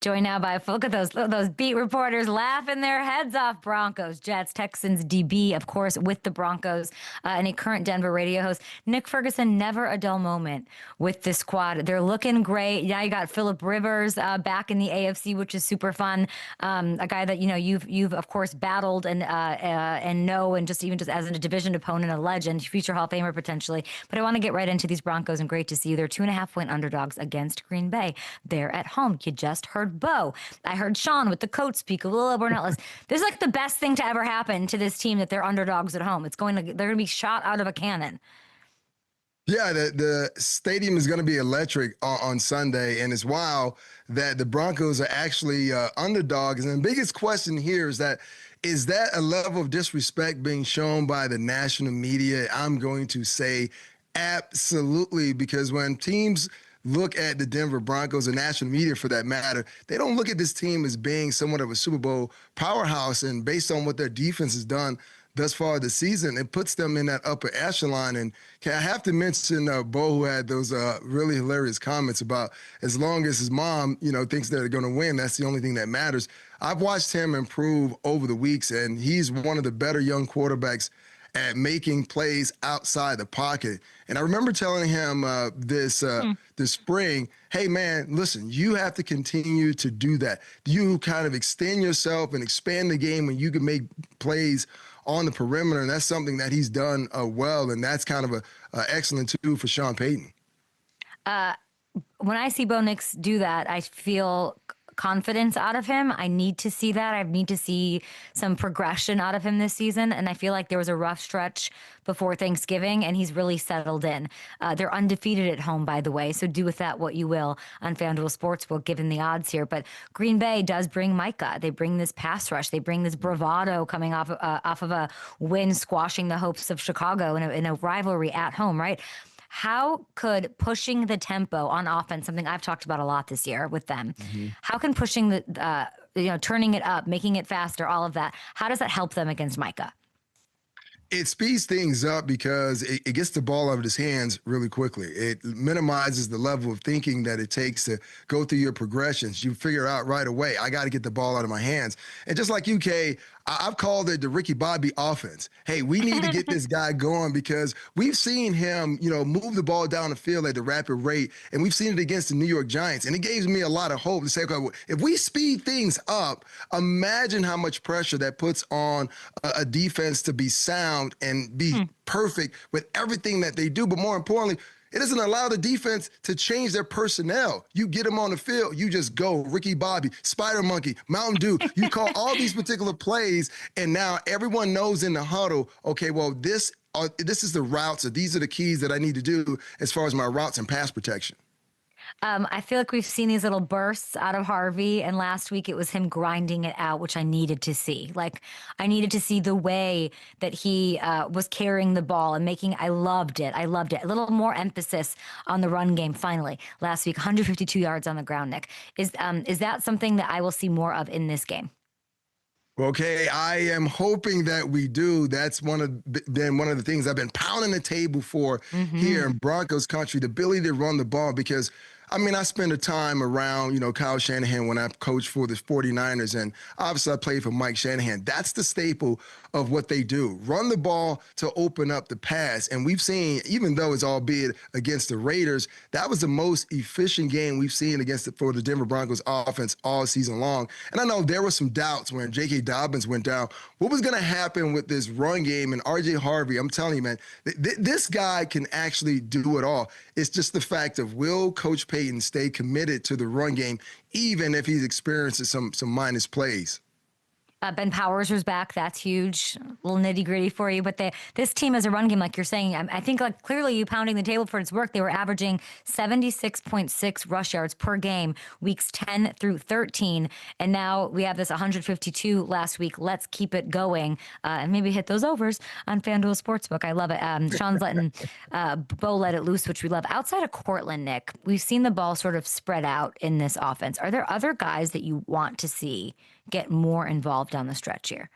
Joined now by, look at those beat reporters laughing their heads off. Broncos, Jets, Texans, DB, of course, with the Broncos, and a current Denver radio host. Nick Ferguson, never a dull moment with this squad. They're looking great. Now you got Phillip Rivers back in the AFC, which is super fun. A guy that you've of course battled and know, and just as a division opponent, a legend, future Hall of Famer potentially. But I want to get right into these Broncos, and great to see you. They're 2.5-point underdogs against Green Bay. They're at home. You just heard Bo. I heard Sean with the coach speak a little more not less. This is like the best thing to ever happen to this team, that they're underdogs at home. They're going to be shot out of a cannon. Yeah, the stadium is going to be electric on Sunday, and it's wild that the Broncos are actually underdogs. And the biggest question here is that a level of disrespect being shown by the national media? I'm going to say absolutely, because when teams look at the Denver Broncos, or national media for that matter, they don't look at this team as being somewhat of a Super Bowl powerhouse. And based on what their defense has done thus far this season, it puts them in that upper echelon. And I have to mention Bo, who had those really hilarious comments about, as long as his mom, thinks they're going to win, that's the only thing that matters. I've watched him improve over the weeks, and he's one of the better young quarterbacks at making plays outside the pocket. And I remember telling him this spring, hey, man, listen, you have to continue to do that. You kind of extend yourself and expand the game when you can make plays on the perimeter, and that's something that he's done well, and that's kind of a excellent tool for Sean Payton. When I see Bo Nix do that, I feel confidence out of him. I need to see that. I need to see some progression out of him this season. And I feel like there was a rough stretch before Thanksgiving, and he's really settled in. They're undefeated at home, by the way, so do with that what you will on FanDuel Sportsbook, given the odds here. But Green Bay does bring Micah. They bring this pass rush. They bring this bravado coming off of a win, squashing the hopes of Chicago in a rivalry at home, right? How could pushing the tempo on offense, something I've talked about a lot this year with them, how can pushing turning it up, making it faster, all of that, how does that help them against Micah? It speeds things up because it gets the ball out of his hands really quickly. It minimizes the level of thinking that it takes to go through your progressions. You figure out right away, I got to get the ball out of my hands. And just like you, Kay, I've called it the Ricky Bobby offense. Hey, we need to get this guy going, because we've seen him, move the ball down the field at a rapid rate, and we've seen it against the New York Giants. And it gives me a lot of hope to say, okay, well, if we speed things up, imagine how much pressure that puts on a defense to be sound and be perfect with everything that they do. But more importantly, it doesn't allow the defense to change their personnel. You get them on the field, you just go. Ricky Bobby, Spider Monkey, Mountain Dew. You call all these particular plays, and now everyone knows in the huddle, okay, well, this is the routes, or these are the keys that I need to do as far as my routes and pass protection. I feel like we've seen these little bursts out of Harvey, and last week it was him grinding it out, which I needed to see. Like, I needed to see the way that he was carrying the ball and I loved it. A little more emphasis on the run game finally. Last week, 152 yards on the ground, Nick. Is that something that I will see more of in this game? Okay, I am hoping that we do. That's one of the things I've been pounding the table for here in Broncos country, the ability to run the ball, because I spend a time around, Kyle Shanahan when I coached for the 49ers, and obviously I played for Mike Shanahan. That's the staple of what they do. Run the ball to open up the pass. And we've seen, even though it's albeit against the Raiders, that was the most efficient game we've seen for the Denver Broncos offense all season long. And I know there were some doubts when J.K. Dobbins went down. What was going to happen with this run game? And R.J. Harvey, I'm telling you, man, this guy can actually do it all. It's just the fact of, will Coach Payton stay committed to the run game, even if he's experiencing some minus plays? Ben Powers was back. That's huge. A little nitty gritty for you. But this team has a run game, like you're saying. I think, like, clearly you pounding the table for its work. They were averaging 76.6 rush yards per game, weeks 10 through 13. And now we have this 152 last week. Let's keep it going and maybe hit those overs on FanDuel Sportsbook. I love it. Sean's letting Bo let it loose, which we love. Outside of Cortland, Nick, we've seen the ball sort of spread out in this offense. Are there other guys that you want to see get more involved down the stretch here?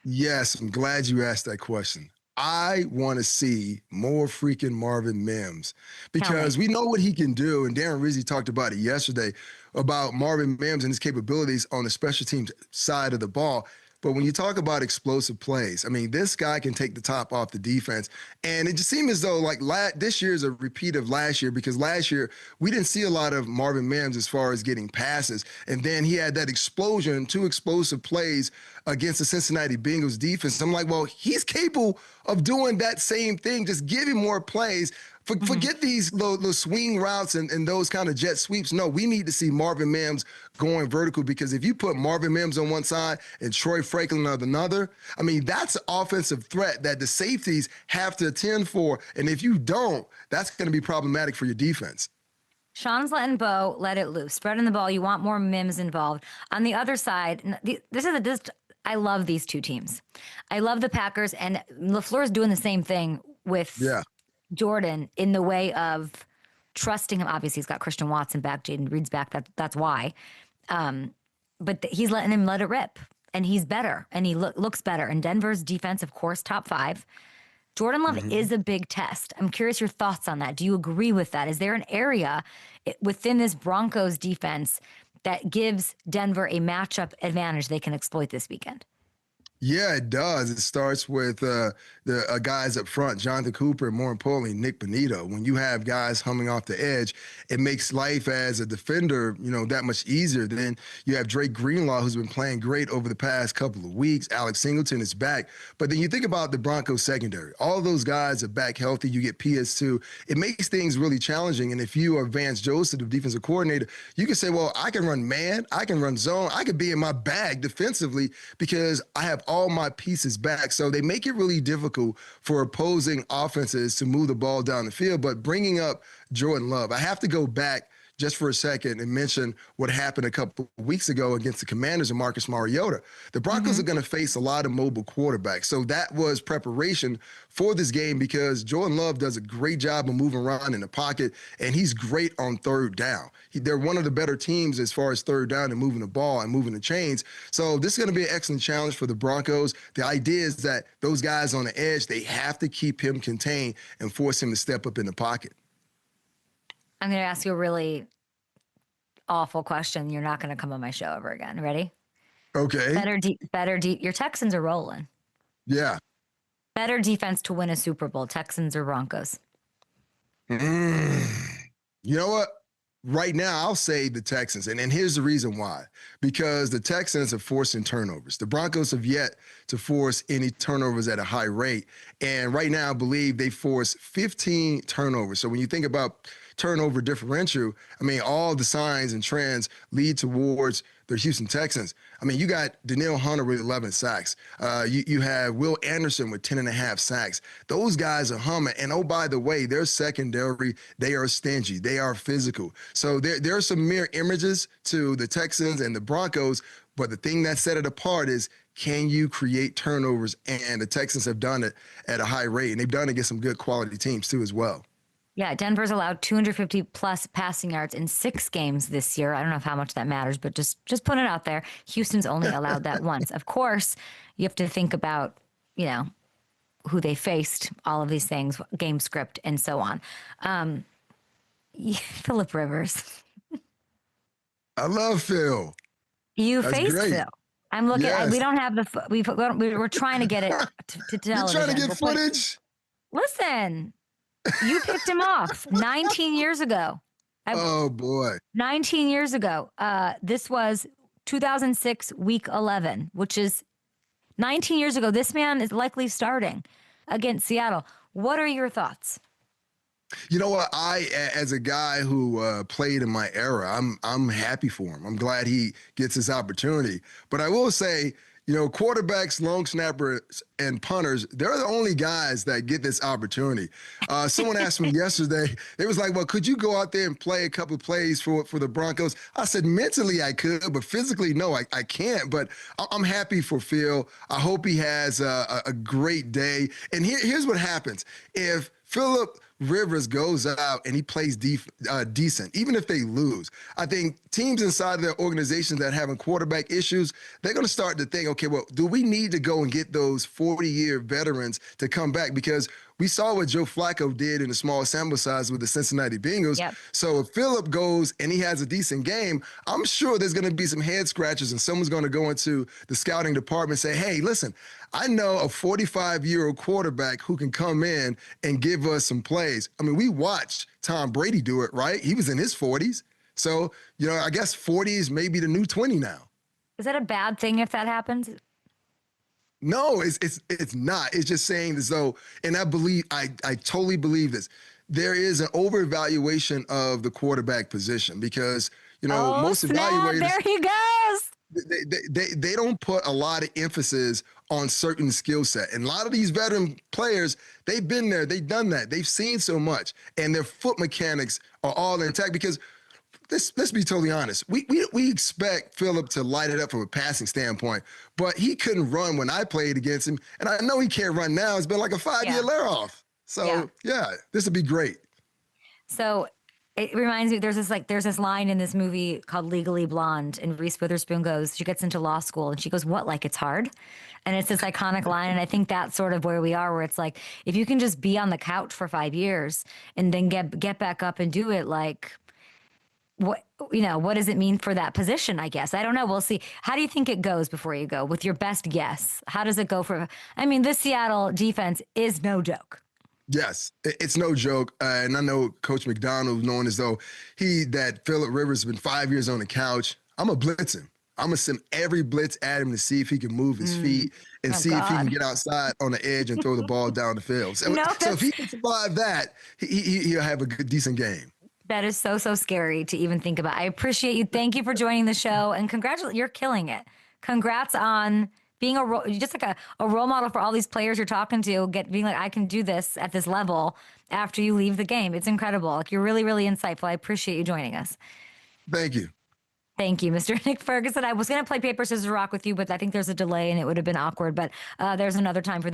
Yes, I'm glad you asked that question. I want to see more freaking Marvin Mims Can't wait. because we know what he can do. And Darren Rizzi talked about it yesterday about Marvin Mims and his capabilities on the special teams side of the ball. But when you talk about explosive plays, I mean, this guy can take the top off the defense. And it just seemed as though like this year is a repeat of last year because last year we didn't see a lot of Marvin Mims as far as getting passes. And then he had that explosion, 2 explosive plays against the Cincinnati Bengals defense. I'm like, well, he's capable of doing that same thing. Just give him more plays. Forget these little swing routes and those kind of jet sweeps. No, we need to see Marvin Mims going vertical because if you put Marvin Mims on one side and Troy Franklin on another, I mean, that's an offensive threat that the safeties have to attend for. And if you don't, that's going to be problematic for your defense. Sean's letting Bo let it loose, spreading the ball. You want more Mims involved. On the other side, I love these two teams. I love the Packers, and LaFleur's doing the same thing with Jordan in the way of trusting him. Obviously, he's got Christian Watson back, Jaden Reed's back. That's why. But he's letting him let it rip, and he's better, and he looks better. And Denver's defense, of course, top 5. Jordan Love is a big test. I'm curious your thoughts on that. Do you agree with that? Is there an area within this Broncos defense that gives Denver a matchup advantage they can exploit this weekend? Yeah, it does. It starts with the guys up front, Jonathan Cooper, and more importantly, Nick Bonito. When you have guys humming off the edge, it makes life as a defender, that much easier. Then you have Drake Greenlaw, who's been playing great over the past couple of weeks. Alex Singleton is back. But then you think about the Broncos secondary. All those guys are back healthy. You get PS2. It makes things really challenging. And if you are Vance Joseph, the defensive coordinator, you can say, well, I can run man, I can run zone, I could be in my bag defensively because I have all my pieces back. So they make it really difficult for opposing offenses to move the ball down the field. But bringing up Jordan Love, I have to go back just for a second and mention what happened a couple of weeks ago against the Commanders and Marcus Mariota. The Broncos are going to face a lot of mobile quarterbacks. So that was preparation for this game because Jordan Love does a great job of moving around in the pocket, and he's great on third down. They're one of the better teams as far as third down and moving the ball and moving the chains. So this is going to be an excellent challenge for the Broncos. The idea is that those guys on the edge, they have to keep him contained and force him to step up in the pocket. I'm going to ask you a really awful question. You're not going to come on my show ever again. Ready? Okay. Better deep. Your Texans are rolling. Yeah. Better defense to win a Super Bowl, Texans or Broncos? You know what? Right now, I'll say the Texans. And here's the reason why. Because the Texans are forcing turnovers. The Broncos have yet to force any turnovers at a high rate. And right now, I believe they force 15 turnovers. So when you think about turnover differential, I mean, all the signs and trends lead towards the Houston Texans. I mean, you got Danielle Hunter with 11 sacks. You have Will Anderson with 10.5 sacks. Those guys are humming. And oh, by the way, their secondary, they are stingy. They are physical. So there are some mirror images to the Texans and the Broncos. But the thing that set it apart is, can you create turnovers? And the Texans have done it at a high rate. And they've done it against some good quality teams too as well. Yeah, Denver's allowed 250 plus passing yards in 6 games this year. I don't know how much that matters, but just put it out there. Houston's only allowed that once. Of course, you have to think about, who they faced, all of these things, game script, and so on. Phillip Rivers. I love Phil. You That's faced great. Phil. I'm looking. Yes. We don't have we're trying to get it to television. You're trying to get footage? Listen. You picked him off 19 years ago. Oh, boy. 19 years ago. This was 2006, week 11, which is 19 years ago. This man is likely starting against Seattle. What are your thoughts? You know what? As a guy who played in my era, I'm happy for him. I'm glad he gets his opportunity. But I will say, quarterbacks, long snappers, and punters, they're the only guys that get this opportunity. Someone asked me yesterday, they was like, well, could you go out there and play a couple of plays for the Broncos? I said, mentally I could, but physically, no, I can't. But I'm happy for Phil. I hope he has a great day. And here's what happens. If Phillip Rivers goes out and he plays decent, even if they lose. I think teams inside of their organizations that are having quarterback issues, they're going to start to think, okay, well, do we need to go and get those 40-year veterans to come back? Because we saw what Joe Flacco did in a small sample size with the Cincinnati Bengals. Yep. So if Phillip goes and he has a decent game, I'm sure there's going to be some head scratches and someone's going to go into the scouting department and say, hey, listen, I know a 45-year-old quarterback who can come in and give us some plays. I mean, we watched Tom Brady do it, right? He was in his 40s. So, I guess 40 is maybe the new 20 now. Is that a bad thing if that happens? No, it's not. It's just saying as though, and I totally believe this. There is an overevaluation of the quarterback position because, most evaluators. There he goes. They don't put a lot of emphasis on certain skill set. And a lot of these veteran players, they've been there, they've done that, they've seen so much, and their foot mechanics are all intact because let's be totally honest. We expect Phillip to light it up from a passing standpoint, but he couldn't run when I played against him. And I know he can't run now. It's been like a 5-year layoff. So this would be great. So it reminds me, there's this line in this movie called Legally Blonde, and Reese Witherspoon she gets into law school and she goes, what, like it's hard? And it's this iconic line. And I think that's sort of where we are, where it's like, if you can just be on the couch for 5 years and then get back up and do it, like, what does it mean for that position? I guess I don't know. We'll see. How do you think it goes before you go with your best guess? How does it go this Seattle defense is no joke. Yes, it's no joke. And I know Coach McDonald, knowing as though that Phillip Rivers has been 5 years on the couch, I'm going to blitz him. I'm going to send every blitz at him to see if he can move his feet and if he can get outside on the edge and throw the ball down the field. So if he can survive that, he'll have a decent game. That is so scary to even think about. I appreciate you. Thank you for joining the show, and congratulations. You're killing it. Congrats on being just like a role model for all these players you're talking to, being like, I can do this at this level after you leave the game. It's incredible. Like, you're really, really insightful. I appreciate you joining us. Thank you. Thank you, Mr. Nick Ferguson. I was going to play paper, scissors, rock with you, but I think there's a delay and it would have been awkward. But there's another time for that.